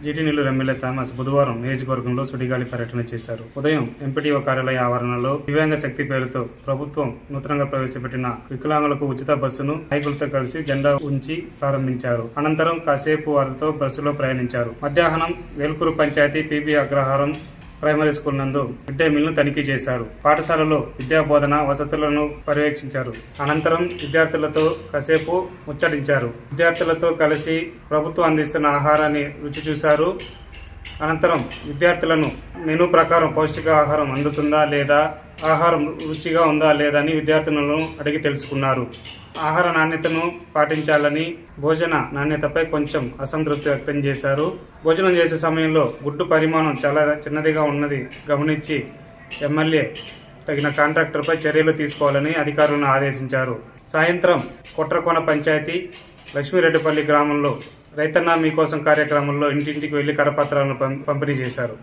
GT Nellore MLA Thomas బుధవారం నియోజకవర్గంలో సుడిగాలి పర్యటన చేశారు. ఉదయం ఎంపీటీఓ కార్యాలయ ఆవరణలో దివ్యాంగ శక్తి పేరుతో ప్రభుత్వం నూతనంగా ప్రవేశపెట్టిన వికలాంగులకు ఉచిత బస్సును నాయకులతో కలిసి జెండా ఉంచి ప్రారంభించారు. అనంతరం కాసేపు వారితో బస్సులో ప్రయాణించారు. మధ్యాహ్నం వేల్కూరు పంచాయతీ పీబీ అగ్రహారం ప్రైమరీ స్కూల్ నందు మిడ్ డే మీల్ను తనిఖీ చేశారు. పాఠశాలలో విద్యాబోధన వసతులను పర్యవేక్షించారు. అనంతరం విద్యార్థులతో కాసేపు ముచ్చటించారు. విద్యార్థులతో కలిసి ప్రభుత్వం అందిస్తున్న ఆహారాన్ని రుచి చూశారు. అనంతరం విద్యార్థులను మెనూ ప్రకారం పౌష్టిక ఆహారం అందుతుందా లేదా, ఆహారం రుచిగా ఉందా లేదా అని విద్యార్థులను అడిగి తెలుసుకున్నారు. ఆహార నాణ్యతను పాటించాలని, భోజన నాణ్యతపై కొంచెం అసంతృప్తి వ్యక్తం చేశారు. భోజనం చేసే సమయంలో గుడ్డు పరిమాణం చాలా చిన్నదిగా ఉన్నది గమనించి ఎమ్మెల్యే తగిన కాంట్రాక్టర్పై చర్యలు తీసుకోవాలని అధికారులను ఆదేశించారు. సాయంత్రం కొట్రకోన పంచాయతీ లక్ష్మీరెడ్డిపల్లి గ్రామంలో రైతన్న మీకోసం కార్యక్రమంలో ఇంటింటికి వెళ్లి కరపత్రాలను పంపిణీ చేశారు.